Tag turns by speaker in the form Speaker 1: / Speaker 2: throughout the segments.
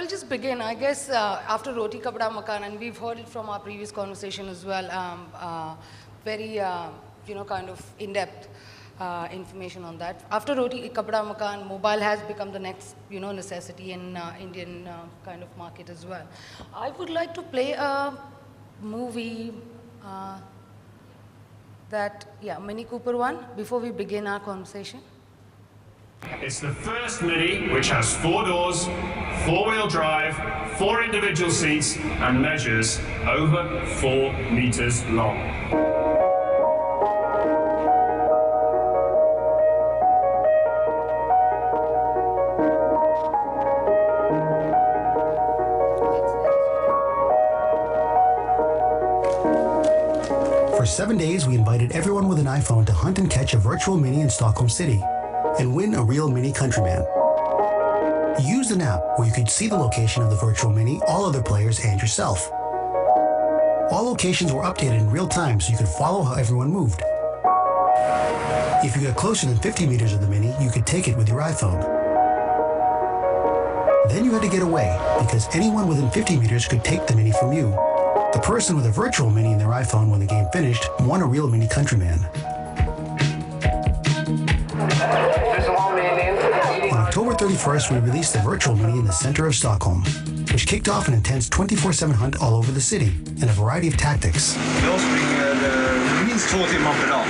Speaker 1: just begin. I guess after Roti Kapda Makan, and we've heard it from our previous conversation as well, very, kind of in-depth information on that. After Roti Kapda Makan, mobile has become the next, necessity in Indian kind of market as well. I would like to play a movie Mini Cooper one, before we begin our conversation.
Speaker 2: It's the first Mini which has 4 doors, 4-wheel drive, 4 individual seats, and measures over 4 meters long.
Speaker 3: For 7 days, we invited everyone with an iPhone to hunt and catch a virtual Mini in Stockholm City and win a real Mini Countryman. You used an app where you could see the location of the virtual Mini, all other players, and yourself. All locations were updated in real time so you could follow how everyone moved. If you got closer than 50 meters of the Mini, you could take it with your iPhone. Then you had to get away, because anyone within 50 meters could take the Mini from you. The person with a virtual Mini in their iPhone when the game finished won a real Mini Countryman. On October 31st, we released the virtual Mini in the center of Stockholm, which kicked off an intense 24/7 hunt all over the city in a variety of tactics.
Speaker 4: Jag springer minst 2 timmar per dag.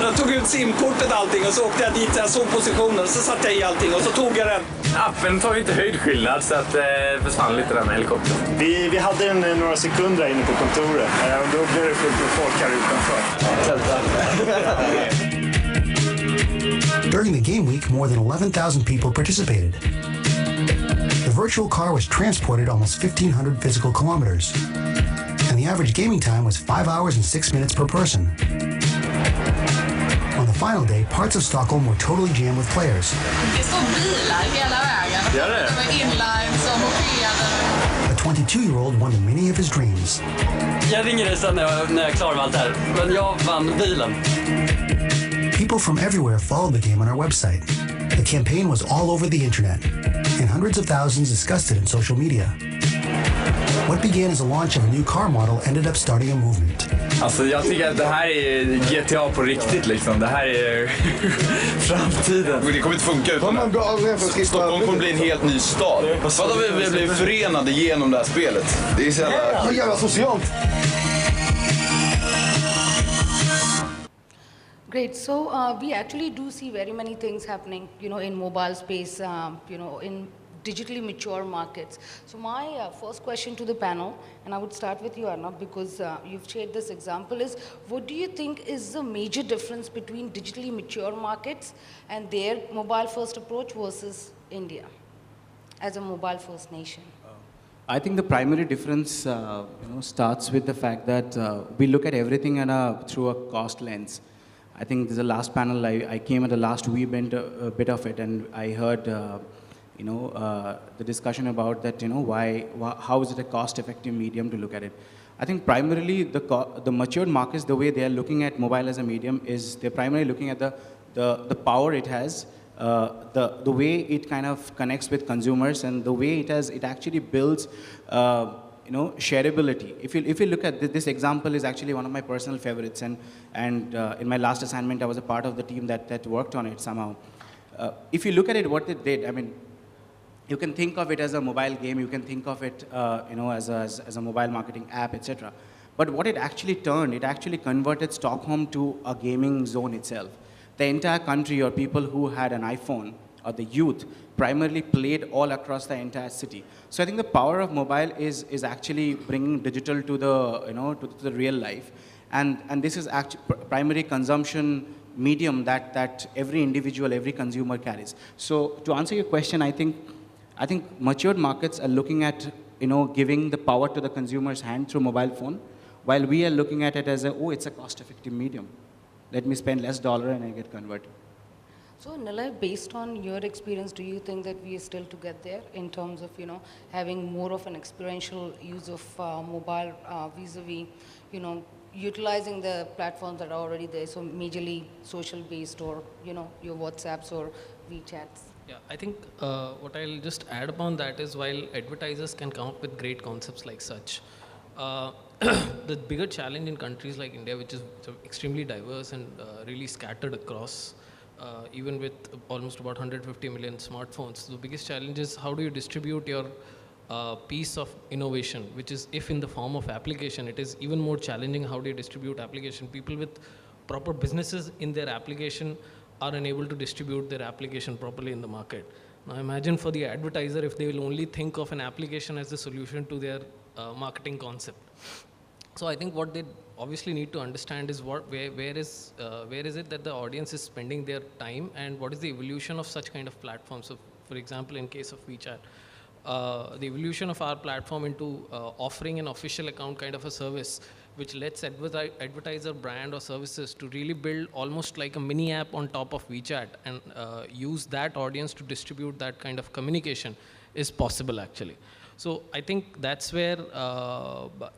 Speaker 5: Jag tog ut simkortet allting och så åkte jag dit, jag såg positionen, så satte jag i allting och så tog jag den.
Speaker 6: Appen tar ju inte höjdskillnad så att försvann lite den helikoptern.
Speaker 7: Vi hade den några sekunder inne på kontoret och då blev det fullt med folk här utanför.
Speaker 3: During the game week, more than 11,000 people participated. The virtual car was transported almost 1,500 physical kilometers, and the average gaming time was 5 hours and 6 minutes per person. On the final day, parts of Stockholm were totally jammed with players.
Speaker 8: Det står bilar hela vägen.
Speaker 6: Gör det?
Speaker 8: Det var inlines och mopeder.
Speaker 3: A 22-year-old won the Mini of his dreams.
Speaker 5: Jag ringer dig sen när jag är klar med allt här, men jag vann bilen.
Speaker 3: People from everywhere followed the game on our website. The campaign was all over the internet, and hundreds of thousands discussed it in social media. What began as a launch of a new car model ended up starting a movement.
Speaker 6: Alltså jag tycker att det här är GTA på riktigt liksom. Det här är framtiden.
Speaker 4: Det kommer inte funka utan det. Stockholm kommer bli en helt ny stad. Vad har vi blivit förenade genom det här spelet? Det är så jävla socialt.
Speaker 1: Great. So we actually do see very many things happening, in mobile space, in digitally mature markets. So my first question to the panel, and I would start with you, Arnab, because you've shared this example, is what do you think is the major difference between digitally mature markets and their mobile-first approach versus India as a mobile-first nation?
Speaker 9: I think the primary difference starts with the fact that we look at everything through a cost lens. I think this is the last panel, I came at the last wee bit of it, and I heard the discussion about that, how is it a cost-effective medium to look at it? I think primarily the matured markets, the way they are looking at mobile as a medium is they're primarily looking at the power it has, the way it kind of connects with consumers, and the way it actually builds shareability. If you look at this example is actually one of my personal favorites, and in my last assignment I was a part of the team that worked on it somehow. If you look at it, what it did, I mean, you can think of it as a mobile game, you can think of it as a mobile marketing app, etc. But what it actually converted Stockholm to a gaming zone itself. The entire country, or people who had an iPhone, or the youth, primarily played all across the entire city. So I think the power of mobile is actually bringing digital to the real life, and this is actually primary consumption medium that every individual, every consumer carries. So to answer your question, I think matured markets are looking at giving the power to the consumer's hand through mobile phone, while we are looking at it as it's a cost-effective medium. Let me spend less dollar and I get converted.
Speaker 1: So Nilay, based on your experience, do you think that we are still to get there in terms of having more of an experiential use of mobile vis-a-vis utilizing the platforms that are already there, so majorly social based or, your WhatsApps or WeChats?
Speaker 10: Yeah, I think what I'll just add upon that is while advertisers can come up with great concepts like such, the bigger challenge in countries like India, which is extremely diverse and really scattered across, even with almost about 150 million smartphones, the biggest challenge is how do you distribute your piece of innovation, which is if in the form of application, it is even more challenging how do you distribute application. People with proper businesses in their application are unable to distribute their application properly in the market. Now imagine for the advertiser if they will only think of an application as the solution to their marketing concept. So I think what they obviously need to understand is where is it that the audience is spending their time and what is the evolution of such kind of platforms. So for example, in case of WeChat, the evolution of our platform into offering an official account kind of a service which lets advertiser brand or services to really build almost like a mini app on top of WeChat and use that audience to distribute that kind of communication is possible actually. So I think that's where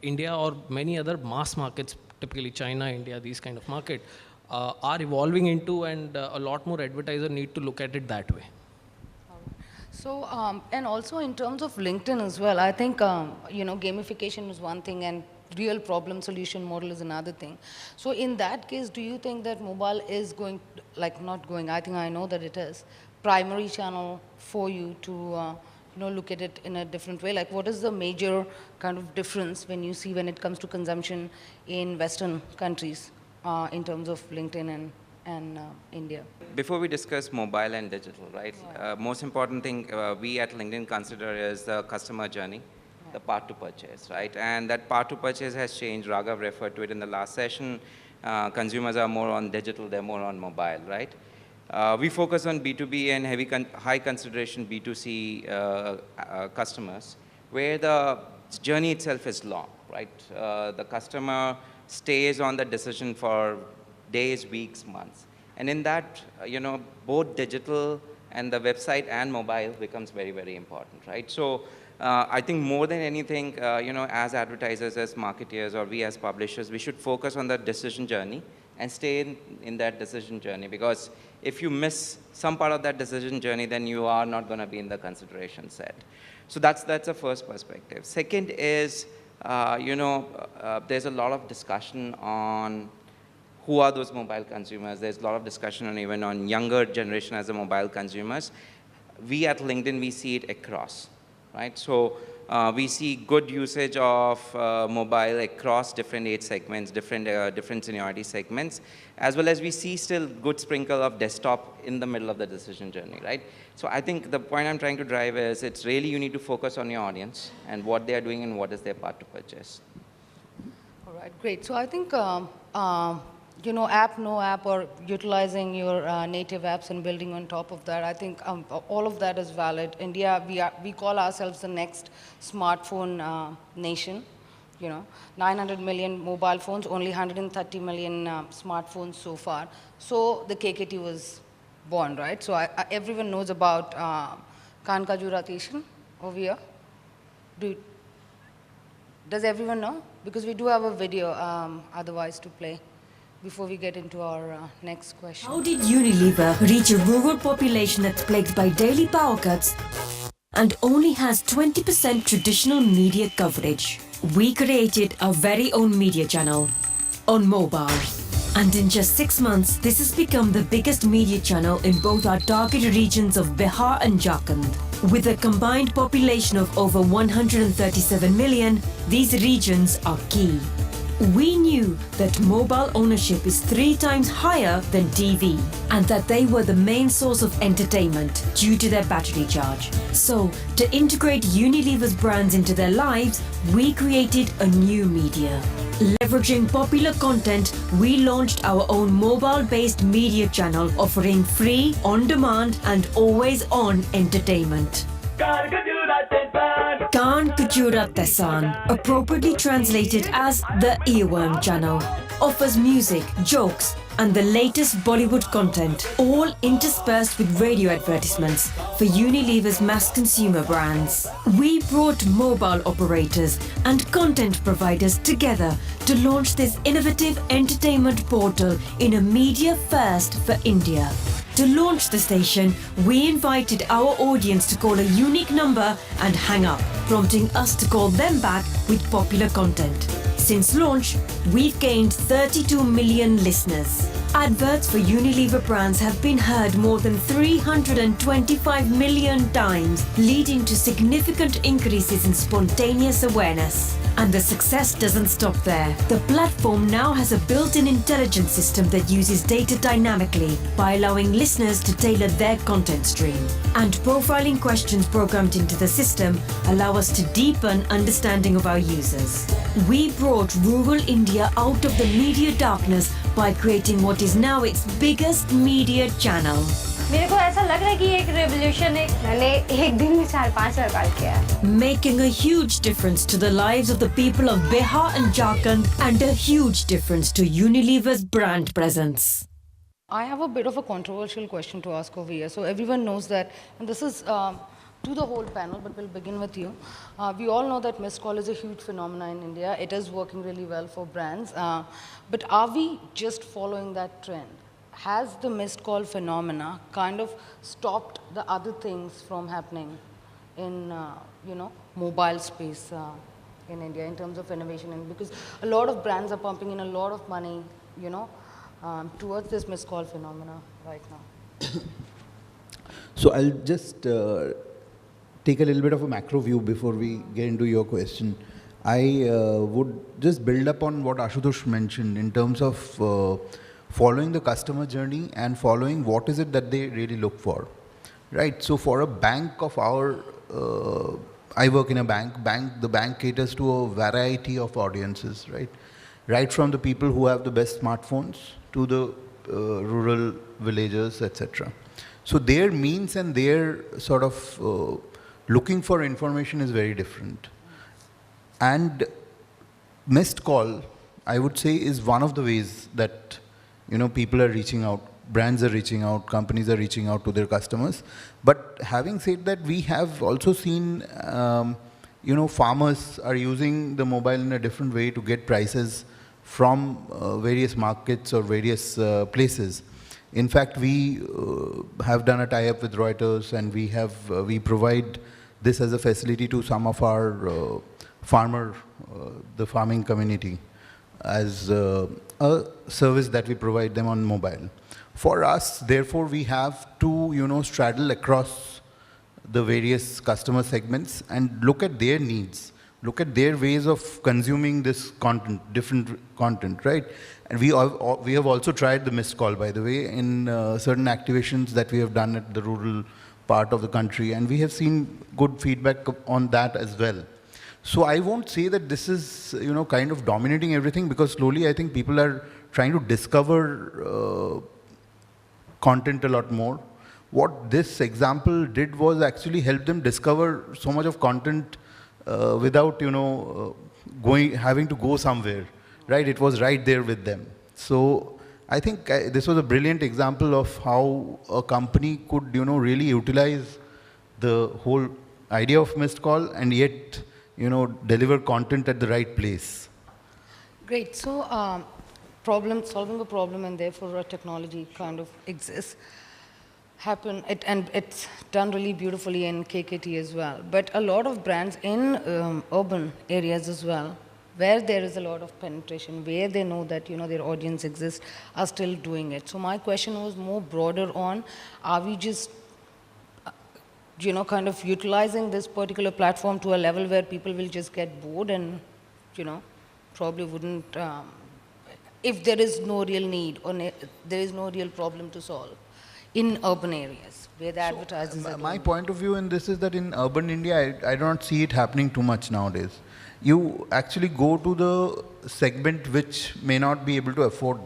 Speaker 10: India or many other mass markets, typically China, India, these kind of market, are evolving into, and a lot more advertisers need to look at it that way.
Speaker 1: So, and also in terms of LinkedIn as well, I think, gamification is one thing and real problem solution model is another thing. So in that case, do you think that mobile is going, I think I know that it is, primary channel for you to, look at it in a different way? Like what is the major kind of difference when it comes to consumption in Western countries in terms of LinkedIn and India?
Speaker 11: Before we discuss mobile and digital, right? Most important thing we at LinkedIn consider is the customer journey, the path to purchase, right? And that path to purchase has changed. Raghav referred to it in the last session. Consumers are more on digital, they're more on mobile, right? We focus on B2B and high consideration B2C customers, where the journey itself is long, right? The customer stays on the decision for days, weeks, months. And in that, both digital and the website and mobile becomes very, very important, right? So I think more than anything, as advertisers, as marketeers, or we as publishers, we should focus on the decision journey and stay in that decision journey, because if you miss some part of that decision journey, then you are not going to be in the consideration set. So that's the first perspective. Second is, there's a lot of discussion on who are those mobile consumers. There's a lot of discussion on even on younger generation as a mobile consumers. We at LinkedIn, we see it across, right? So we see good usage of mobile across different age segments, different seniority segments, as well as we see still good sprinkle of desktop in the middle of the decision journey, right? So I think the point I'm trying to drive is it's really you need to focus on your audience and what they are doing and what is their path to purchase.
Speaker 1: All right, great. So I think app, no app, or utilizing your native apps and building on top of that, I think all of that is valid. India, we call ourselves the next smartphone nation. 900 million mobile phones, only 130 million smartphones so far. So the KKT was born, right? So everyone knows about Kaan Ka Jura station over here. Does everyone know? Because we do have a video otherwise to play before we get into our next question.
Speaker 12: How did Unilever reach a rural population that's plagued by daily power cuts and only has 20% traditional media coverage? We created our very own media channel on mobile. And in just 6 months, this has become the biggest media channel in both our target regions of Bihar and Jharkhand. With a combined population of over 137 million, these regions are key. We knew that mobile ownership is 3 times higher than TV and that they were the main source of entertainment due to their battery charge. So, to integrate Unilever's brands into their lives, we created a new media. Leveraging popular content, we launched our own mobile-based media channel offering free, on-demand and always-on entertainment. Kaan Ka Jura Tesan, appropriately translated as the Earworm Channel, offers music, jokes, and the latest Bollywood content, all interspersed with radio advertisements for Unilever's mass consumer brands. We brought mobile operators and content providers together to launch this innovative entertainment portal in a media first for India. To launch the station, we invited our audience to call a unique number and hang up, prompting us to call them back with popular content. Since launch, we've gained 32 million listeners. Adverts for Unilever brands have been heard more than 325 million times, leading to significant increases in spontaneous awareness. And the success doesn't stop there. The platform now has a built-in intelligence system that uses data dynamically by allowing listeners to tailor their content stream. And profiling questions programmed into the system allow us to deepen understanding of our users. We brought rural India out of the media darkness by creating what is now its biggest media channel.
Speaker 13: मेरे को ऐसा लग रहा है कि एक revolution है मैंने एक दिन में 4-5 निकाल के आया.
Speaker 12: Making a huge difference to the lives of the people of Bihar and Jharkhand and a huge difference to Unilever's brand presence.
Speaker 1: I have a bit of a controversial question to ask over here. So everyone knows that, and this is to the whole panel, but we'll begin with you. We all know that missed call is a huge phenomenon in India. It is working really well for brands. But are we just following that trend? Has the missed call phenomena kind of stopped the other things from happening in, mobile space in India in terms of innovation? And because a lot of brands are pumping in a lot of money, towards this missed call phenomena right now.
Speaker 14: So I'll just take a little bit of a macro view before we get into your question. I would just build up on what Ashutosh mentioned in terms of following the customer journey and following what is it that they really look for, right? So for a bank of our, I work in a bank, the bank caters to a variety of audiences, right? Right from the people who have the best smartphones to the rural villagers, etc. So their means and their sort of looking for information is very different. And missed call, I would say, is one of the ways that people are reaching out, brands are reaching out, companies are reaching out to their customers. But having said that, we have also seen, farmers are using the mobile in a different way to get prices from various markets or various places. In fact, we have done a tie-up with Reuters, and we provide this as a facility to some of our the farming community, as a service that we provide them on mobile. For us, therefore, we have to, straddle across the various customer segments and look at their needs, look at their ways of consuming this content, different content, right? And we have also tried the missed call, by the way, in certain activations that we have done at the rural part of the country, and we have seen good feedback on that as well. So I won't say that this is, kind of dominating everything, because slowly I think people are trying to discover content a lot more. What this example did was actually help them discover so much of content without, having to go somewhere, right? It was right there with them. So I think this was a brilliant example of how a company could, really utilize the whole idea of missed call and yet, deliver content at the right place.
Speaker 1: Great. So solving a problem and therefore a technology kind of exists. And it's done really beautifully in KKT as well. But a lot of brands in urban areas as well, where there is a lot of penetration, where they know that their audience exists, are still doing it. So my question was more broader on, are we just kind of utilizing this particular platform to a level where people will just get bored and probably wouldn't, if there is no real need or there is no real problem to solve in urban areas where the advertisers are
Speaker 14: my point of view in this is that in urban India, I do not see it happening too much nowadays. You actually go to the segment which may not be able to afford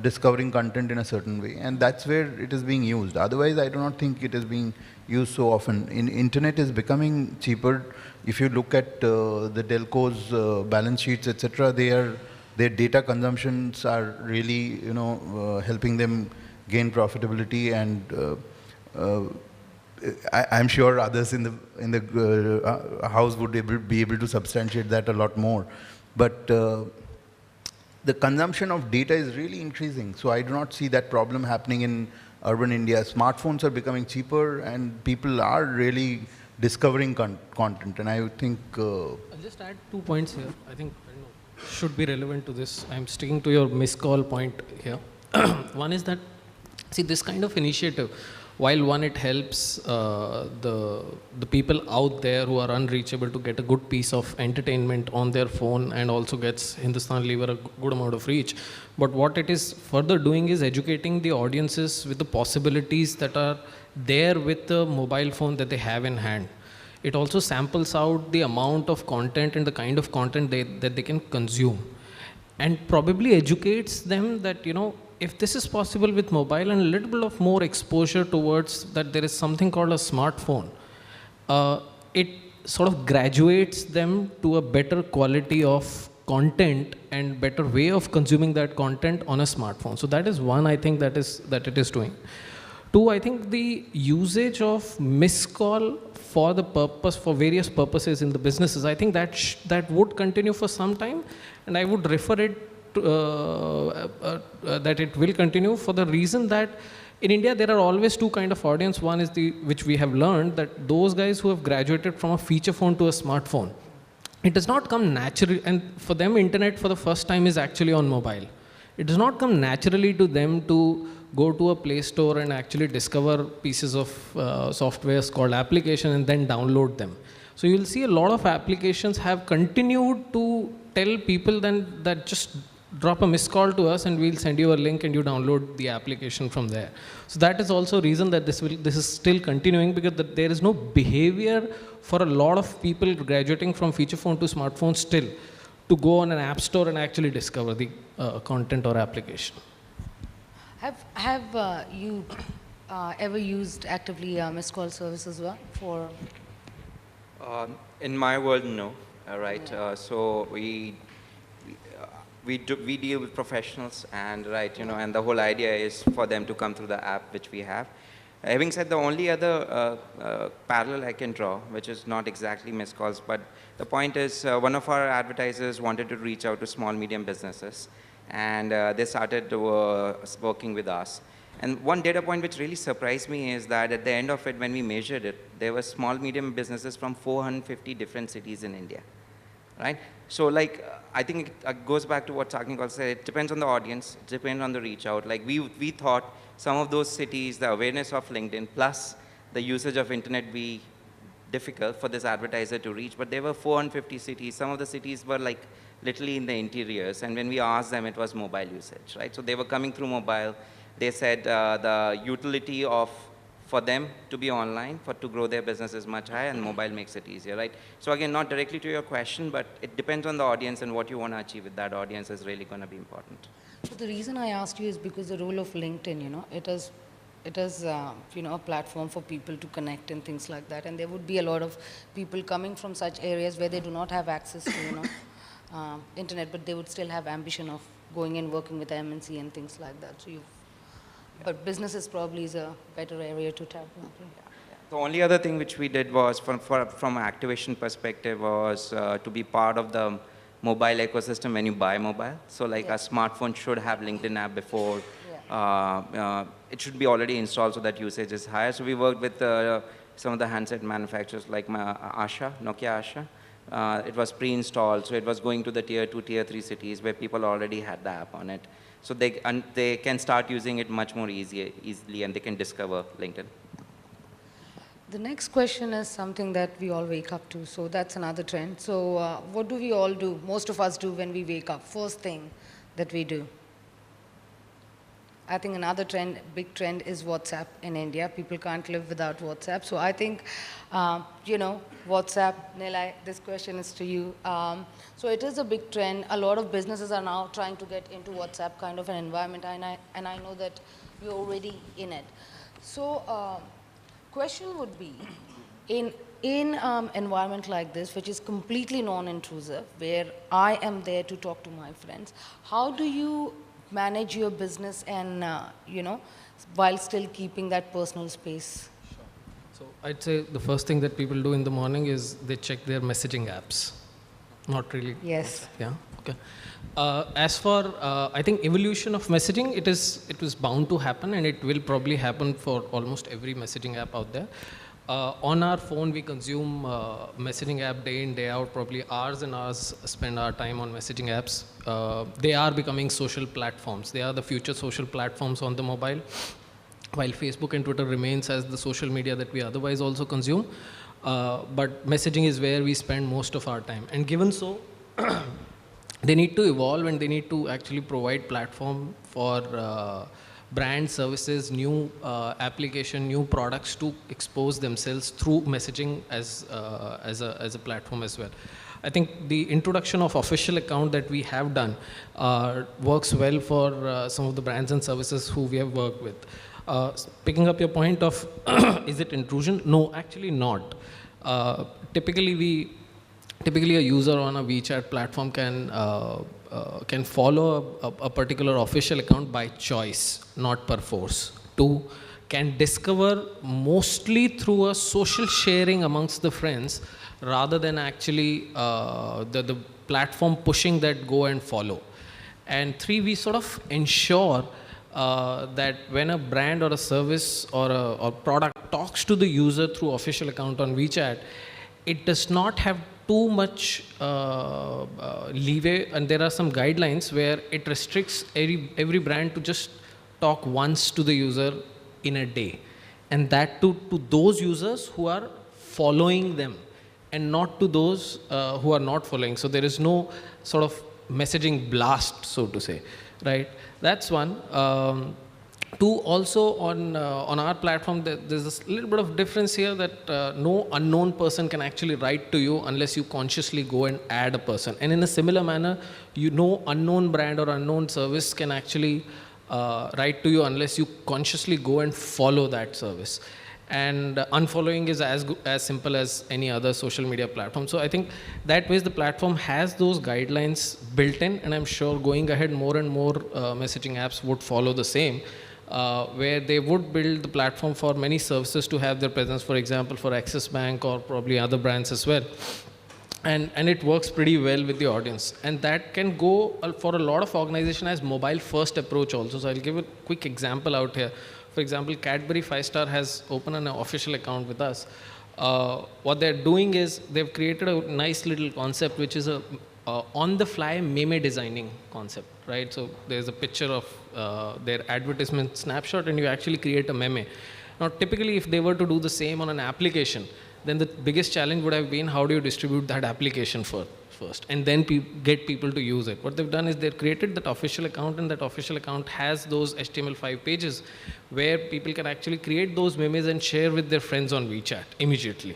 Speaker 14: discovering content in a certain way, and that's where it is being used. Otherwise, I do not think it is being used so often. Internet is becoming cheaper. If you look at the telcos' balance sheets, etc., they are their data consumptions are really, helping them gain profitability, and I'm sure others in the house would be able to substantiate that a lot more. But the consumption of data is really increasing, so I do not see that problem happening in urban India. Smartphones are becoming cheaper, and people are really discovering content, and I think...
Speaker 10: I'll just add 2 points here. I think should be relevant to this. I'm sticking to your miscall point here. One is that, see, this kind of initiative, while one, it helps the people out there who are unreachable to get a good piece of entertainment on their phone, and also gets Hindustan Lever a good amount of reach. But what it is further doing is educating the audiences with the possibilities that are there with the mobile phone that they have in hand. It also samples out the amount of content and the kind of content that they can consume, and probably educates them that, if this is possible with mobile and a little bit of more exposure towards that there is something called a smartphone, it sort of graduates them to a better quality of content and better way of consuming that content on a smartphone. So that is one, I think, that it is doing. Two, I think the usage of missed call for various purposes in the businesses, I think that would continue for some time, and I would refer it to, that it will continue for the reason that in India there are always two kind of audience. One is which we have learned, that those guys who have graduated from a feature phone to a smartphone, it does not come naturally, and for them internet for the first time is actually on mobile. It does not come naturally to them to go to a Play Store and actually discover pieces of softwares called application and then download them. So you'll see a lot of applications have continued to tell people then that just drop a missed call to us and we'll send you a link and you download the application from there. So that is also a reason that this is still continuing, because there is no behavior for a lot of people graduating from feature phone to smartphone still to go on an app store and actually discover the content or application.
Speaker 1: Have you ever used actively missed call service as well for?
Speaker 11: In my world, no. Right. So we deal with professionals, and and the whole idea is for them to come through the app which we have. Having said, the only other parallel I can draw, which is not exactly missed calls, but the point is one of our advertisers wanted to reach out to small, medium businesses, and they started working with us. And one data point which really surprised me is that at the end of it, when we measured it, there were small, medium businesses from 450 different cities in India, right? So I think it goes back to what Saknikal said. It depends on the audience, it depends on the reach out. We thought some of those cities, the awareness of LinkedIn plus the usage of internet be difficult for this advertiser to reach, but there were 450 cities. Some of the cities were literally in the interiors, and when we asked them, it was mobile usage, right? So they were coming through mobile. They said the utility for them to be online, to grow their business is much higher, and mobile makes it easier, right? So again, not directly to your question, but it depends on the audience, and what you want to achieve with that audience is really going to be important.
Speaker 1: So the reason I asked you is because the role of LinkedIn, it is a platform for people to connect and things like that, and there would be a lot of people coming from such areas where they do not have access to internet, but they would still have ambition of going and working with MNC and things like that. So but businesses probably is a better area to tap into.
Speaker 11: The only other thing which we did was, from an activation perspective, was to be part of the mobile ecosystem when you buy mobile. So a smartphone should have LinkedIn app before. It should be already installed so that usage is higher. So we worked with some of the handset manufacturers like Asha, Nokia Asha. It was pre-installed, so it was going to the tier 2, tier 3 cities where people already had the app on it. So they can start using it much more easily, and they can discover LinkedIn.
Speaker 1: The next question is something that we all wake up to, so that's another trend. So what do we all do, most of us do when we wake up? First thing that we do. I think another big trend is WhatsApp in India. People can't live without WhatsApp. So I think, WhatsApp, Nilay, this question is to you. So it is a big trend. A lot of businesses are now trying to get into WhatsApp kind of an environment, and I know that you're already in it. So question would be, in in environment like this, which is completely non-intrusive, where I am there to talk to my friends, how do you manage your business and, while still keeping that personal space?
Speaker 10: So I'd say the first thing that people do in the morning is they check their messaging apps. Not really.
Speaker 1: Yes.
Speaker 10: Yeah. Okay. As for I think evolution of messaging, it was bound to happen, and it will probably happen for almost every messaging app out there. On our phone, we consume messaging app day in, day out, probably hours and hours spend our time on messaging apps. They are becoming social platforms. They are the future social platforms on the mobile. While Facebook and Twitter remains as the social media that we otherwise also consume, but messaging is where we spend most of our time. And given so, they need to evolve, and they need to actually provide platform for brand services, new application, new products to expose themselves through messaging as a platform as well. I think the introduction of official account that we have done works well for some of the brands and services who we have worked with. Picking up your point of, is it intrusion? No, actually not. Typically a user on a WeChat platform can follow a particular official account by choice, not per force. 2, can discover mostly through a social sharing amongst the friends rather than actually the platform pushing that go and follow. And 3, we sort of ensure that when a brand or a service or a product talks to the user through official account on WeChat, it does not have too much leeway, and there are some guidelines where it restricts every brand to just talk once to the user in a day, and that to those users who are following them and not to those who are not following. So there is no sort of messaging blast, so to say, right? That's one. 2, also on our platform, there's a little bit of difference here that no unknown person can actually write to you unless you consciously go and add a person. And in a similar manner, no unknown brand or unknown service can actually write to you unless you consciously go and follow that service. And unfollowing is as simple as any other social media platform. So I think that way the platform has those guidelines built in, and I'm sure going ahead more and more messaging apps would follow the same, where they would build the platform for many services to have their presence, for example, for Axis Bank or probably other brands as well. And it works pretty well with the audience. And that can go for a lot of organizations as mobile first approach also. So I'll give a quick example out here. For example, Cadbury 5-star has opened an official account with us. What they're doing is they've created a nice little concept, which is a on-the-fly meme designing concept, right? So there's a picture of their advertisement snapshot, and you actually create a meme. Now, typically, if they were to do the same on an application, then the biggest challenge would have been how do you distribute that application first, and then get people to use it. What they've done is they've created that official account, and that official account has those HTML5 pages where people can actually create those memes and share with their friends on WeChat immediately.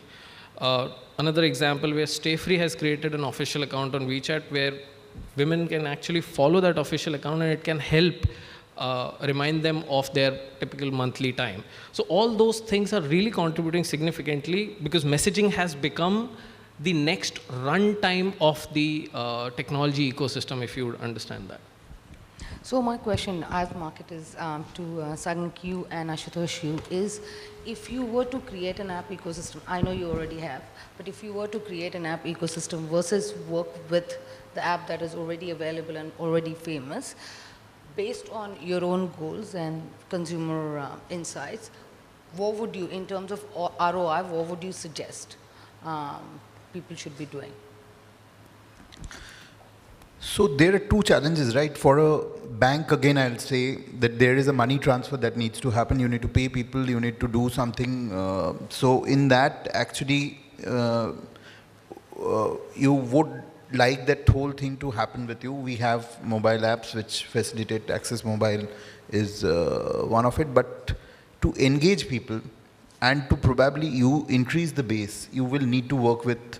Speaker 10: Another example where Stay Free has created an official account on WeChat where women can actually follow that official account, and it can help remind them of their typical monthly time. So all those things are really contributing significantly because messaging has become the next runtime of the technology ecosystem, if you would understand that.
Speaker 1: So my question as marketers to Sagnik, you and Ashutosh, you is, if you were to create an app ecosystem, I know you already have, but if you were to create an app ecosystem versus work with the app that is already available and already famous, based on your own goals and consumer insights, what would you, in terms of ROI, what would you suggest people should be doing?
Speaker 14: So there are 2 challenges, right? For a bank, again, I'll say that there is a money transfer that needs to happen. You need to pay people, you need to do something. So in that, actually, you would like that whole thing to happen with you. We have mobile apps which facilitate Axis Mobile is one of it. But to engage people and to probably you increase the base, you will need to work with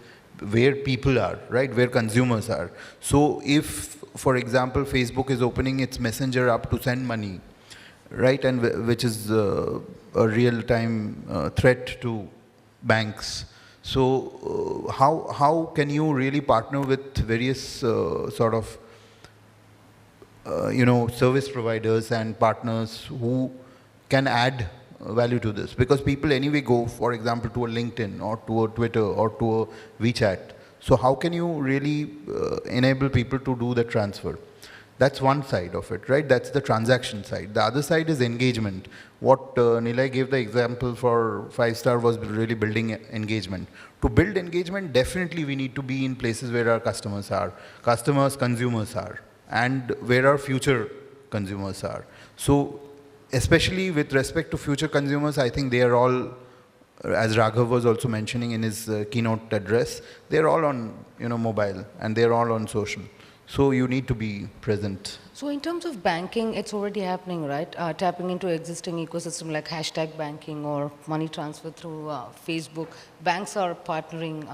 Speaker 14: where people are, right? Where consumers are. So if, for example, Facebook is opening its messenger up to send money, right? And which is a real-time threat to banks. So how can you really partner with various sort of service providers and partners who can add value to this? Because people anyway go, for example, to a LinkedIn or to a Twitter or to a WeChat. So how can you really enable people to do the transfer? That's one side of it, right? That's the transaction side. The other side is engagement. What Nilay gave the example for 5-star was really building engagement. To build engagement, definitely we need to be in places where our customers are, consumers are, and where our future consumers are. So especially with respect to future consumers, I think they are all, as Raghav was also mentioning in his keynote address, they're all on mobile and they're all on social. So you need to be present.
Speaker 1: So in terms of banking, it's already happening, right? Tapping into existing ecosystem like hashtag banking or money transfer through Facebook. Banks are partnering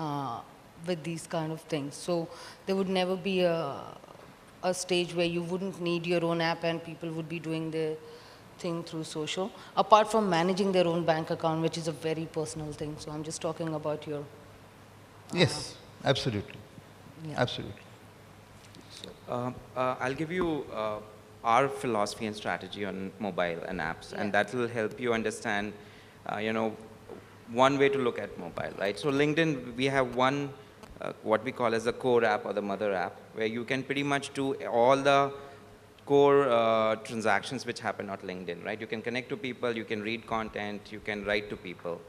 Speaker 1: with these kind of things. So there would never be a stage where you wouldn't need your own app and people would be doing their thing through social, apart from managing their own bank account, which is a very personal thing. So I'm just talking about your...
Speaker 14: Yes, absolutely.
Speaker 1: Yeah.
Speaker 14: Absolutely.
Speaker 11: I'll give you our philosophy and strategy on mobile and apps, and that will help you understand, one way to look at mobile, right? So LinkedIn, we have one, what we call as the core app or the mother app, where you can pretty much do all the core transactions which happen on LinkedIn, right? You can connect to people, you can read content, you can write to people.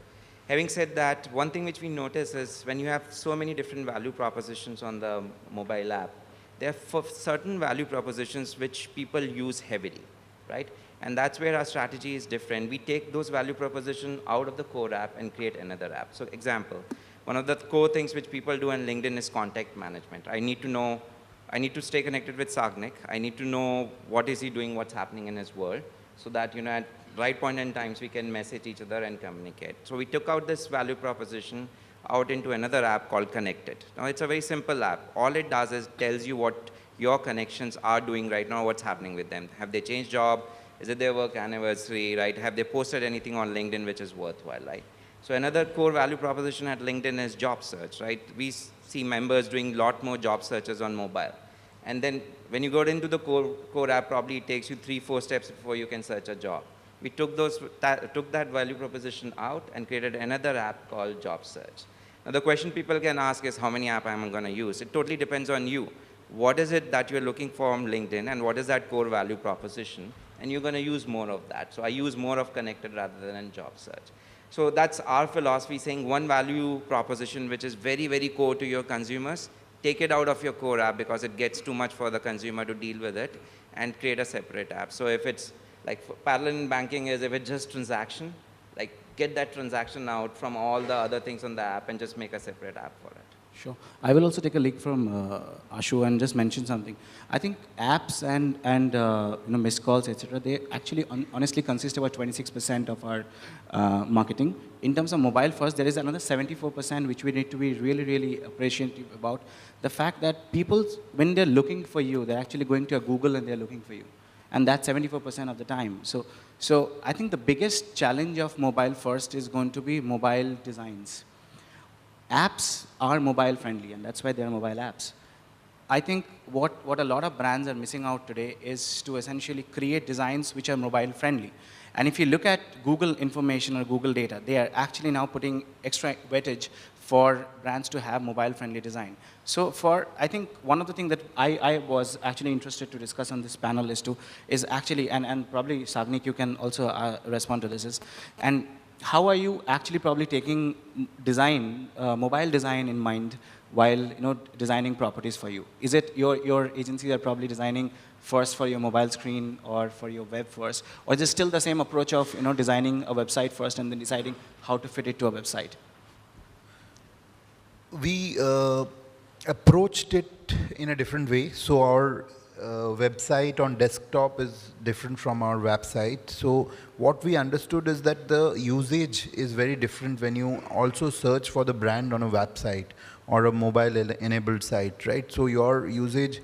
Speaker 11: Having said that, one thing which we notice is when you have so many different value propositions on the mobile app, there are for certain value propositions which people use heavily, right? And that's where our strategy is different. We take those value propositions out of the core app and create another app. So example, one of the core things which people do on LinkedIn is contact management. I need to stay connected with Sagnik. I need to know what is he doing, what's happening in his world, so that at right point in times we can message each other and communicate. So we took out this value proposition out into another app called Connected. Now it's a very simple app. All it does is tells you what your connections are doing right now, what's happening with them. Have they changed job? Is it their work anniversary, right? Have they posted anything on LinkedIn which is worthwhile, right? So another core value proposition at LinkedIn is job search, right? We see members doing a lot more job searches on mobile. And then when you go into the core app, probably it takes you 3-4 steps before you can search a job. We took that value proposition out and created another app called Job Search. Now the question people can ask is how many apps am I going to use? It totally depends on you. What is it that you're looking for on LinkedIn and what is that core value proposition? And you're going to use more of that. So I use more of Connected rather than Job Search. So that's our philosophy, saying one value proposition which is very, very core to your consumers, take it out of your core app because it gets too much for the consumer to deal with it, and create a separate app. So if it's like parallel in banking is if it's just transaction, like get that transaction out from all the other things on the app and just make a separate app for it.
Speaker 9: Sure. I will also take a leak from Ashu and just mention something. I think apps and missed calls, etc., they actually honestly consist about 26% of our marketing. In terms of mobile first, there is another 74% which we need to be really, really appreciative about. The fact that people, when they're looking for you, they're actually going to a Google and they're looking for you. And that's 74% of the time. So I think the biggest challenge of mobile first is going to be mobile designs. Apps are mobile friendly, and that's why they are mobile apps. I think what a lot of brands are missing out today is to essentially create designs which are mobile friendly. And if you look at Google information or Google data, they are actually now putting extra weightage for brands to have mobile friendly design. So I think one of the things that I was actually interested to discuss on this panel is actually, and probably Sagnik, you can also respond to this, and how are you actually probably taking design, mobile design in mind while designing properties for you? Is it your agencies are probably designing first for your mobile screen or for your web first, or is it still the same approach of designing a website first and then deciding how to fit it to a website?
Speaker 14: We approached it in a different way. So our website on desktop is different from our website. So what we understood is that the usage is very different when you also search for the brand on a website or a mobile enabled site, right? So your usage,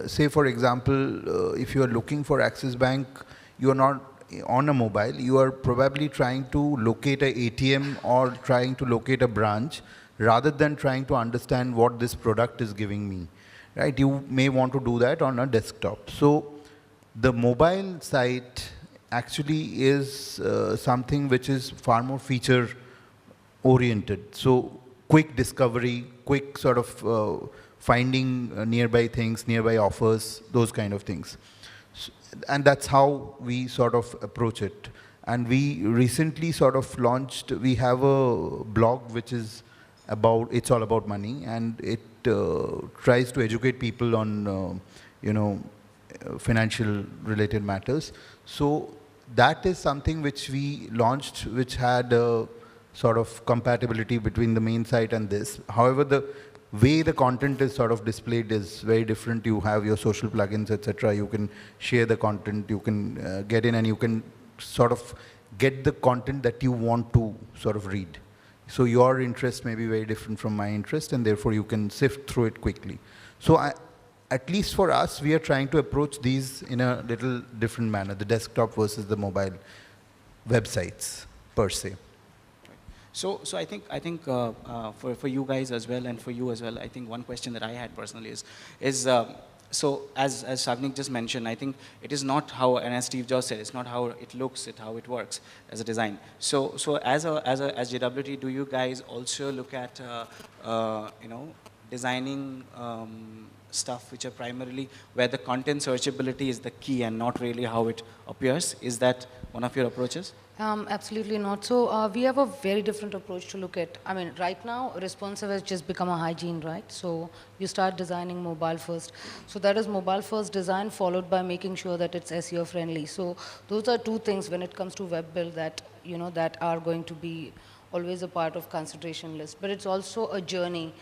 Speaker 14: say for example, if you are looking for Axis Bank, you are not on a mobile, you are probably trying to locate a ATM or trying to locate a branch rather than trying to understand what this product is giving me, right? You may want to do that on a desktop. So the mobile site actually is something which is far more feature oriented. So quick discovery, quick sort of finding nearby things, nearby offers, those kind of things. And that's how we sort of approach it. And we recently sort of launched, we have a blog which is about, it's all about money, and it tries to educate people on, financial related matters. So that is something which we launched, which had a sort of compatibility between the main site and this. However, the way the content is sort of displayed is very different. You have your social plugins, etc. You can share the content, you can get in and you can sort of get the content that you want to sort of read. So your interest may be very different from my interest, and therefore you can sift through it quickly. So at least for us, we are trying to approach these in a little different manner, the desktop versus the mobile websites per se.
Speaker 9: So I think for you guys as well and for you as well, I think one question that I had personally is so as Sagnik just mentioned, I think it is not how, and as Steve Jobs said, it's not how it looks, it's how it works as a design. So as JWT, do you guys also look at designing stuff which are primarily where the content searchability is the key and not really how it appears? Is that one of your approaches?
Speaker 1: Absolutely not. So we have a very different approach to look at. I mean, right now, responsive has just become a hygiene, right? So you start designing mobile first. So that is mobile first design followed by making sure that it's SEO friendly. So those are two things when it comes to web build that, that are going to be always a part of consideration list. But it's also a journey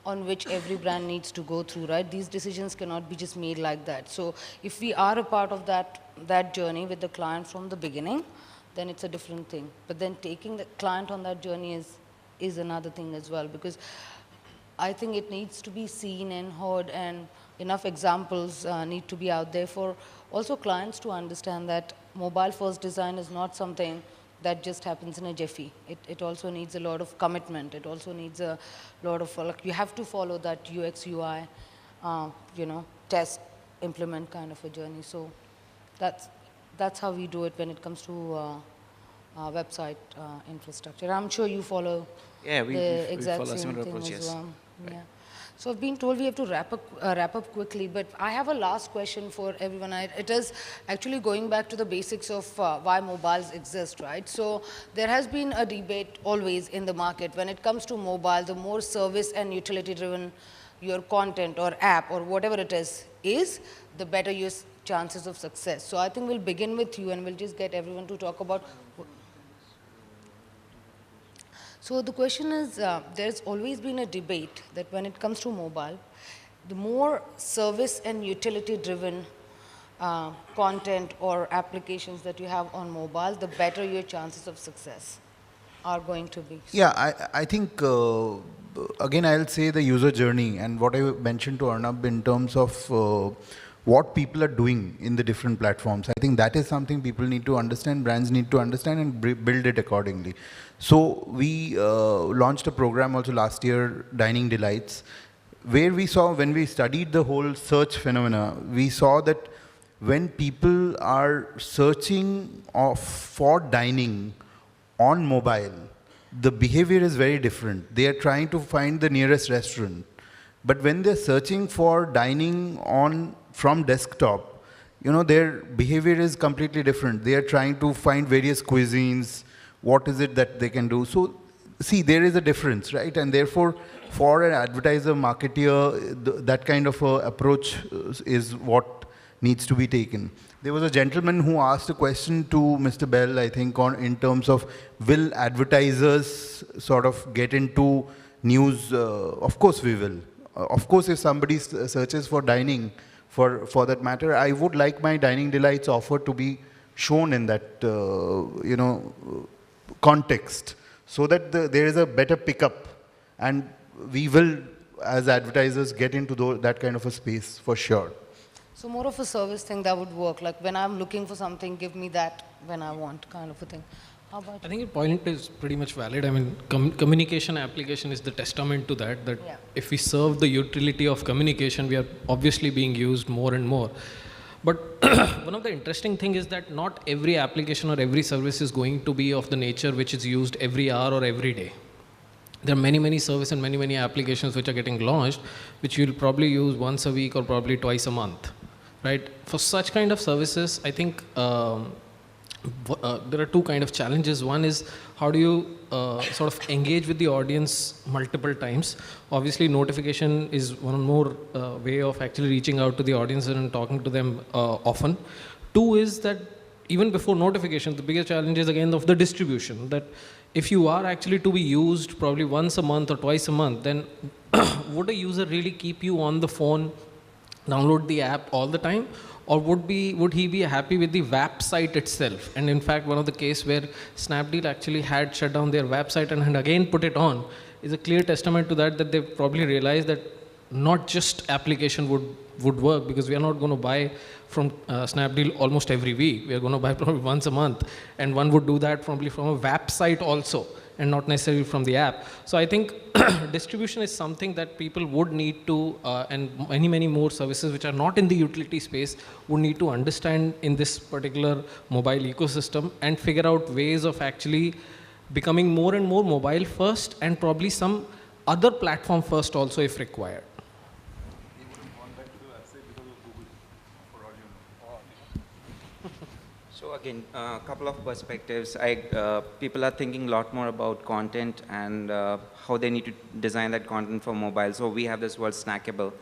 Speaker 1: on which every brand needs to go through, right? These decisions cannot be just made like that. So if we are a part of that journey with the client from the beginning, then it's a different thing. But then taking the client on that journey is another thing as well, because I think it needs to be seen and heard, and enough examples need to be out there for also clients to understand that mobile first design is not something that just happens in a jiffy. It also needs a lot of commitment. It also needs a lot of, like, you have to follow that UX, UI, test, implement kind of a journey. So that's how we do it when it comes to website infrastructure. I'm sure you follow the exact same thing as well. Right. Yeah. So I've been told we have to wrap up quickly, but I have a last question for everyone. It is actually going back to the basics of why mobiles exist, right? So there has been a debate always in the market when it comes to mobile. The more service and utility driven your content or app or whatever it is, the better your chances of success. So I think we'll begin with you and we'll just get everyone to talk about. So the question is, there's always been a debate that when it comes to mobile, the more service and utility driven content or applications that you have on mobile, the better your chances of success are going to be.
Speaker 14: Yeah, I think, again, I'll say the user journey and what I mentioned to Arnab in terms of what people are doing in the different platforms. I think that is something people need to understand, brands need to understand and build it accordingly. So we launched a program also last year, Dining Delights, where we saw, when we studied the whole search phenomena, we saw that when people are searching for dining on mobile, the behavior is very different. They are trying to find the nearest restaurant. But when they're searching for dining from desktop, their behavior is completely different. They are trying to find various cuisines, what is it that they can do. So, see, there is a difference, right? And therefore, for an advertiser, marketer, that kind of approach is what needs to be taken. There was a gentleman who asked a question to Mr. Bell, I think, in terms of will advertisers sort of get into news? Of course we will. Of course, if somebody searches for dining, for that matter, I would like my Dining Delights offer to be shown in that, context, so that there is a better pickup, and we will, as advertisers, get into that kind of a space for sure.
Speaker 1: So more of a service thing that would work, like when I'm looking for something, give me that when I want, kind of a thing. How about
Speaker 10: I think your point is pretty much valid. I mean, communication application is the testament to that, that
Speaker 1: Yeah.
Speaker 10: if we serve the utility of communication, we are obviously being used more and more. But one of the interesting thing is that not every application or every service is going to be of the nature which is used every hour or every day. There are many, many services and many, many applications which are getting launched, which you'll probably use once a week or probably twice a month, right? For such kind of services, I think there are two kind of challenges. One is how do you sort of engage with the audience multiple times? Obviously, notification is one more way of actually reaching out to the audience and talking to them often. Two is that even before notification, the biggest challenge is again of the distribution, that if you are actually to be used probably once a month or twice a month, then would a user really keep you on the phone, download the app all the time? Or would he be happy with the website itself? And in fact, one of the case where Snapdeal actually had shut down their website and again put it on is a clear testament to that they probably realized that not just application would work, because we are not going to buy from Snapdeal almost every week. We are going to buy probably once a month. And one would do that probably from a website also, and not necessarily from the app. So I think distribution is something that people would need to, and many, many more services which are not in the utility space would need to understand in this particular mobile ecosystem and figure out ways of actually becoming more and more mobile first, and probably some other platform first also if required.
Speaker 11: So again, a couple of perspectives. People are thinking a lot more about content and how they need to design that content for mobile. So we have this word snackable,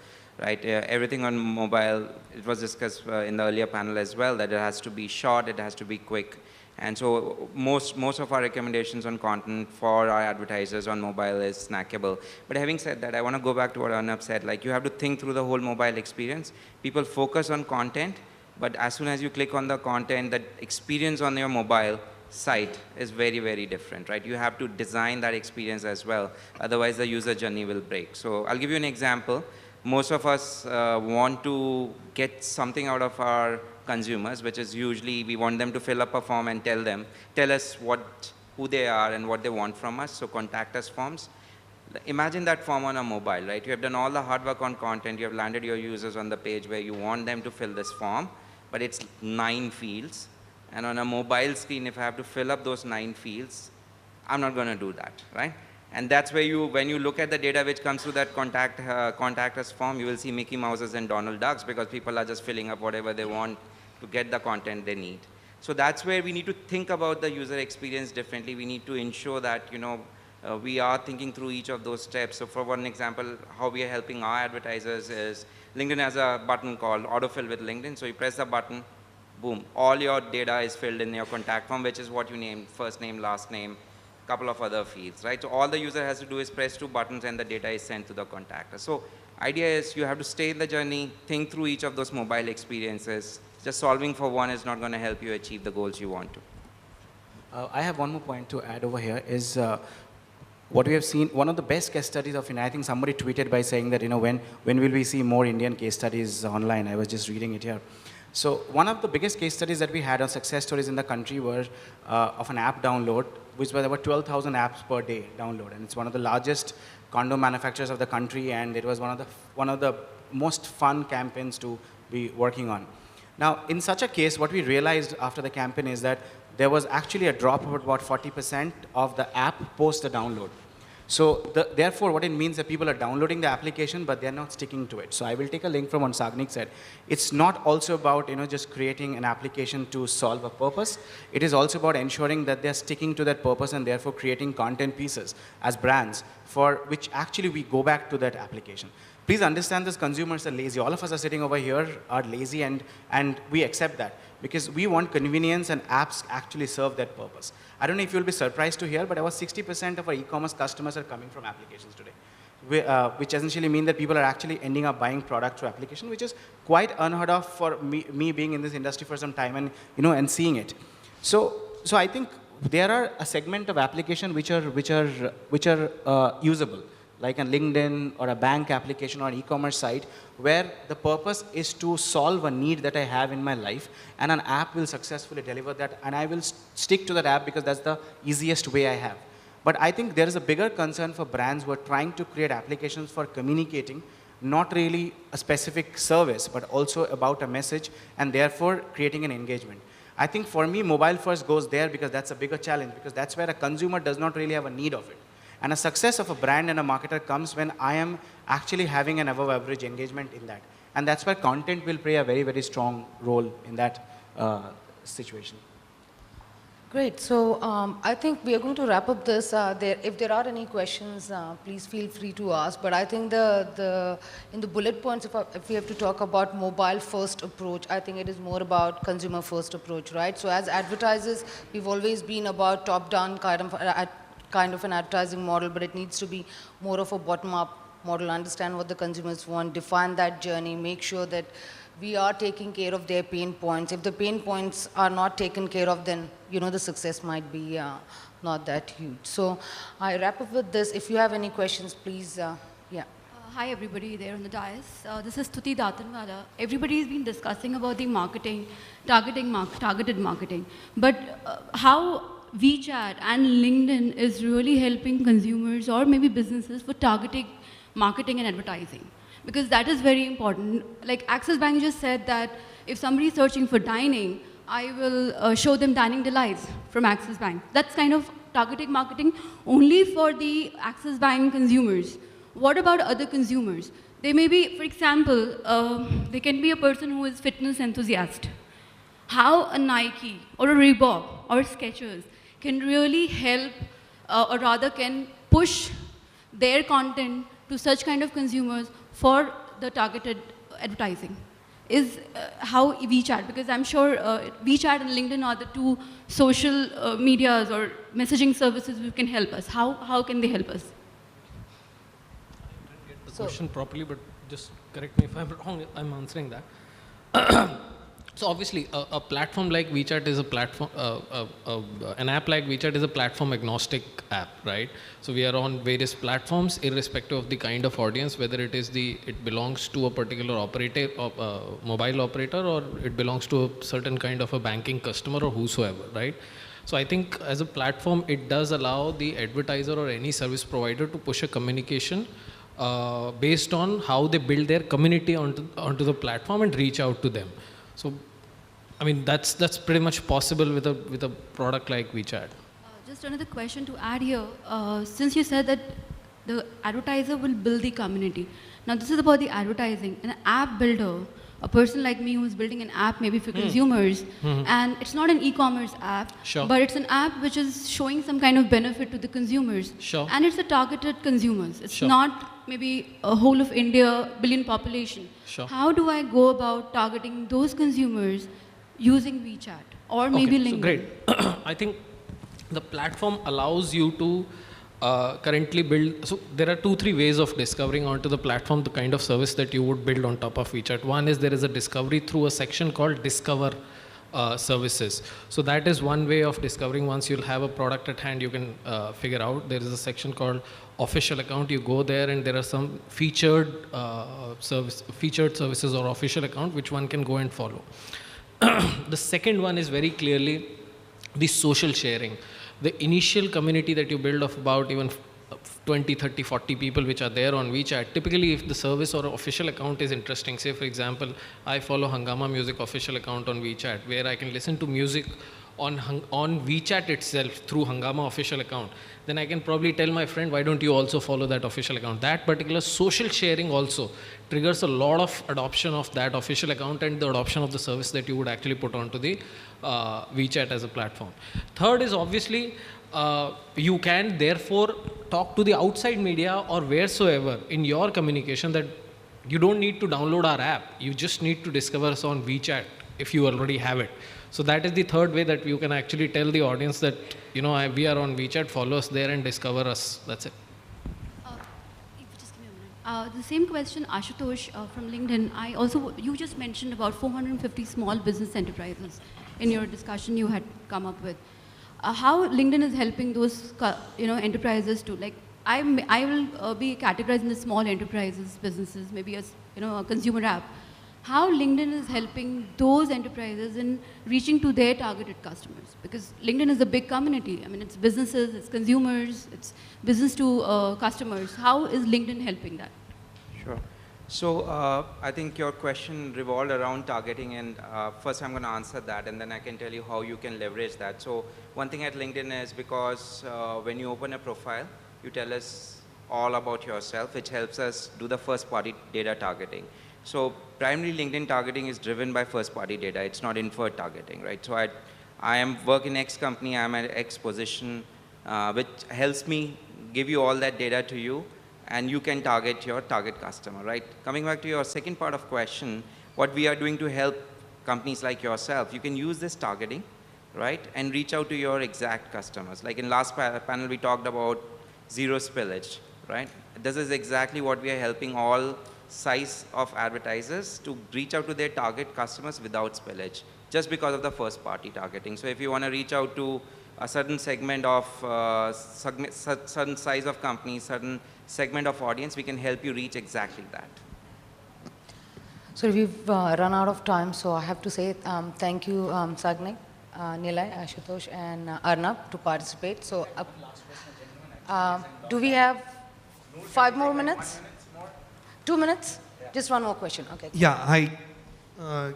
Speaker 11: right? Everything on mobile, it was discussed in the earlier panel as well, that it has to be short, it has to be quick. And so most of our recommendations on content for our advertisers on mobile is snackable. But having said that, I want to go back to what Arnab said. Like, you have to think through the whole mobile experience. People focus on content, but as soon as you click on the content, that experience on your mobile site is very, very different, right? You have to design that experience as well. Otherwise, the user journey will break. So I'll give you an example. Most of us want to get something out of our consumers, which is usually we want them to fill up a form and tell us who they are and what they want from us. So contact us forms. Imagine that form on a mobile, right? You have done all the hard work on content. You have landed your users on the page where you want them to fill this form, but it's 9 fields. And on a mobile screen, if I have to fill up those 9 fields, I'm not going to do that, right? And that's where when you look at the data which comes through that contact us form, you will see Mickey Mouses and Donald Ducks, because people are just filling up whatever they want to get the content they need. So that's where we need to think about the user experience differently. We need to ensure that, we are thinking through each of those steps. So for one example, how we are helping our advertisers is LinkedIn has a button called autofill with LinkedIn. So you press the button, boom, all your data is filled in your contact form, which is what you named, first name, last name, couple of other fields, right? So all the user has to do is press 2 buttons and the data is sent to the contactor. So idea is you have to stay in the journey, think through each of those mobile experiences. Just solving for one is not going to help you achieve the goals you want to.
Speaker 9: I have one more point to add over here is what we have seen, one of the best case studies of, I think somebody tweeted by saying that, when will we see more Indian case studies online? I was just reading it here. So one of the biggest case studies that we had on success stories in the country were of an app download, which was about 12,000 apps per day download. And it's one of the largest condom manufacturers of the country, and it was one of the most fun campaigns to be working on. Now, in such a case, what we realized after the campaign is that there was actually a drop of about 40% of the app post the download. So therefore, what it means that people are downloading the application, but they're not sticking to it. So I will take a link from what Sagnik said. It's not also about just creating an application to solve a purpose. It is also about ensuring that they're sticking to that purpose and therefore creating content pieces as brands for which actually we go back to that application. Please understand this, consumers are lazy. All of us are sitting over here are lazy, and we accept that because we want convenience, and apps actually serve that purpose. I don't know if you'll be surprised to hear, but about 60% of our e-commerce customers are coming from applications today, which essentially mean that people are actually ending up buying product through application, which is quite unheard of for me being in this industry for some time and, and seeing it. So I think there are a segment of application which are usable. like a LinkedIn or a bank application or an e-commerce site, where the purpose is to solve a need that I have in my life, and an app will successfully deliver that, and I will stick to that app because that's the easiest way I have. But I think there is a bigger concern for brands who are trying to create applications for communicating, not really a specific service, but also about a message, and therefore creating an engagement. I think for me, mobile first goes there because that's a bigger challenge, because that's where a consumer does not really have a need of it. And a success of a brand and a marketer comes when I am actually having an above average engagement in that. And that's where content will play a very, very strong role in that situation.
Speaker 1: Great. So I think we are going to wrap up this. If there are any questions, please feel free to ask. But I think in the bullet points, if we have to talk about mobile first approach, I think it is more about consumer first approach, right? So as advertisers, we've always been about top-down kind of an advertising model, but it needs to be more of a bottom-up model, understand what the consumers want, define that journey, make sure that we are taking care of their pain points. If the pain points are not taken care of, then the success might be not that huge. So I wrap up with this. If you have any questions, please, yeah.
Speaker 15: Hi everybody there on the dais. This is Stuti Datanwala. Everybody has been discussing about the marketing, targeted marketing. But how WeChat and LinkedIn is really helping consumers or maybe businesses for targeting marketing and advertising, because that is very important. Like Axis Bank just said that if somebody is searching for dining, I will show them dining delights from Axis Bank. That's kind of targeted marketing only for the Axis Bank consumers. What about other consumers? They may be, for example, they can be a person who is fitness enthusiast. How a Nike or a Reebok or Skechers can really help, or rather can push their content to such kind of consumers for the targeted advertising is how WeChat, because I'm sure WeChat and LinkedIn are the two social medias or messaging services who can help us. How can they help us?
Speaker 10: I didn't get the question properly, but just correct me if I'm wrong, I'm answering that. So obviously, a platform like WeChat is a platform, an app like WeChat is a platform agnostic app, right? So we are on various platforms, irrespective of the kind of audience, whether it belongs to a particular operator, mobile operator, or it belongs to a certain kind of a banking customer or whosoever, right? So I think as a platform, it does allow the advertiser or any service provider to push a communication based on how they build their community onto the platform and reach out to them. So, I mean, that's pretty much possible with a product like WeChat.
Speaker 15: Just another question to add here. Since you said that the advertiser will build the community. Now, this is about the advertising. An app builder, a person like me who's building an app maybe for consumers, and it's not an e-commerce app, but it's an app which is showing some kind of benefit to the consumers. And it's a targeted consumers. It's not maybe a whole of India, billion population. How do I go about targeting those consumers using WeChat or maybe LinkedIn?
Speaker 10: So great. I think the platform allows you to currently build, so there are 2-3 ways of discovering onto the platform the kind of service that you would build on top of WeChat. One is there is a discovery through a section called Discover services. So that is one way of discovering. Once you'll have a product at hand, you can figure out. There is a section called Official Account. You go there and there are some featured services or official account which one can go and follow. The second one is very clearly the social sharing. The initial community that you build of about even 20, 30, 40 people which are there on WeChat, typically if the service or official account is interesting, say for example, I follow Hungama Music official account on WeChat where I can listen to music on WeChat itself through Hungama official account, then I can probably tell my friend, why don't you also follow that official account? That particular social sharing also triggers a lot of adoption of that official account and the adoption of the service that you would actually put onto the WeChat as a platform. Third is obviously, you can therefore talk to the outside media or wheresoever in your communication that you don't need to download our app. You just need to discover us on WeChat if you already have it. So that is the third way that you can actually tell the audience that, you know, we are on WeChat, follow us there and discover us. That's it.
Speaker 15: Just give me a minute. The same question, Ashutosh from LinkedIn. You just mentioned about 450 small business enterprises in your discussion you had come up with. How LinkedIn is helping those enterprises to, like, I will be categorized in the small enterprises, businesses, maybe as a consumer app. How LinkedIn is helping those enterprises in reaching to their targeted customers? Because LinkedIn is a big community. I mean, it's businesses, it's consumers, it's business to customers. How is LinkedIn helping that?
Speaker 11: Sure. So I think your question revolved around targeting, and first I'm going to answer that, and then I can tell you how you can leverage that. So one thing at LinkedIn is because when you open a profile, you tell us all about yourself, which helps us do the first-party data targeting. So primarily LinkedIn targeting is driven by first-party data. It's not inferred targeting, right? So I am working X company, I'm at X position, which helps me give you all that data to you, and you can target your target customer, right? Coming back to your second part of question, what we are doing to help companies like yourself, you can use this targeting, right, and reach out to your exact customers. Like in last panel, we talked about zero spillage, right? This is exactly what we are helping all size of advertisers to reach out to their target customers without spillage, just because of the first party targeting. So if you want to reach out to a certain segment of, certain size of companies, certain segment of audience, we can help you reach exactly that.
Speaker 1: So we've run out of time, so I have to say thank you, Sagnik, Nilay, Ashutosh, and Arnab to participate. So do we have 5 more minutes? 2 minutes? Just one more question. Okay.
Speaker 16: Yeah, hi.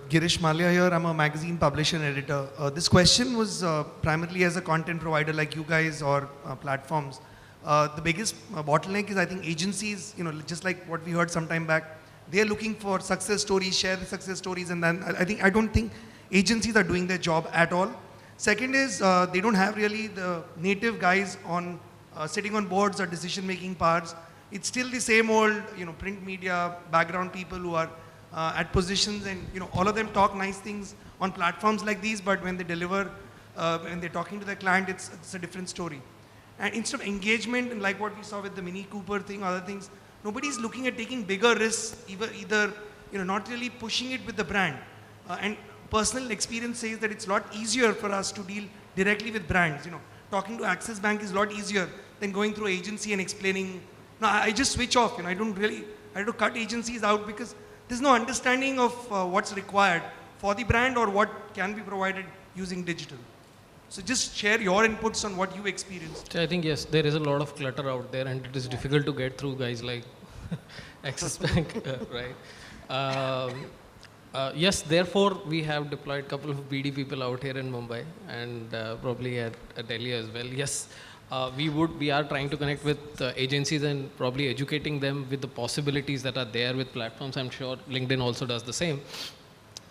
Speaker 16: Girish Malia here. I'm a magazine publisher and editor. This question was primarily as a content provider like you guys or platforms. The biggest bottleneck is, I think, agencies, just like what we heard some time back, they're looking for success stories, share the success stories, and then I don't think agencies are doing their job at all. Second is they don't have really the native guys on sitting on boards or decision-making powers. It's still the same old, print media background people who are at positions, and all of them talk nice things on platforms like these, but when they deliver, when they're talking to their client, it's a different story. And instead of engagement, and like what we saw with the Mini Cooper thing, other things, nobody's looking at taking bigger risks, either not really pushing it with the brand. And personal experience says that it's a lot easier for us to deal directly with brands. Talking to Axis Bank is a lot easier than going through agency and explaining. No, I just switch off. I have to cut agencies out because there's no understanding of what's required for the brand or what can be provided using digital. So just share your inputs on what you experienced.
Speaker 10: I think, yes, there is a lot of clutter out there, and it is difficult to get through guys like Axis Bank, right? Yes, therefore, we have deployed a couple of BD people out here in Mumbai and probably at Delhi as well. Yes, we are trying to connect with agencies and probably educating them with the possibilities that are there with platforms. I'm sure LinkedIn also does the same.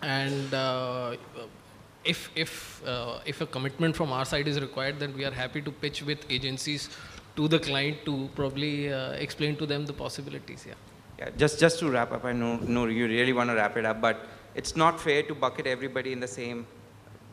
Speaker 10: And if a commitment from our side is required, then we are happy to pitch with agencies to the client to probably explain to them the possibilities.
Speaker 11: Yeah, just to wrap up, I know you really want to wrap it up, but it's not fair to bucket everybody in the same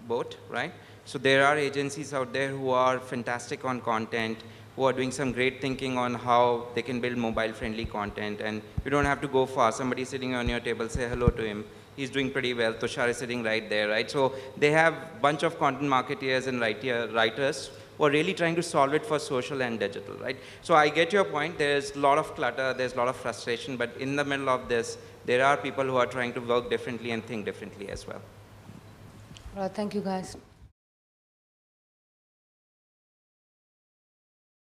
Speaker 11: boat, right? So there are agencies out there who are fantastic on content, who are doing some great thinking on how they can build mobile-friendly content, and you don't have to go far. Somebody sitting on your table, say hello to him. He's doing pretty well. Tushar is sitting right there, right? So they have a bunch of content marketeers and writers who are really trying to solve it for social and digital, right? So I get your point. There's a lot of clutter, there's a lot of frustration, but in the middle of this, there are people who are trying to work differently and think differently as well.
Speaker 1: Thank you, guys.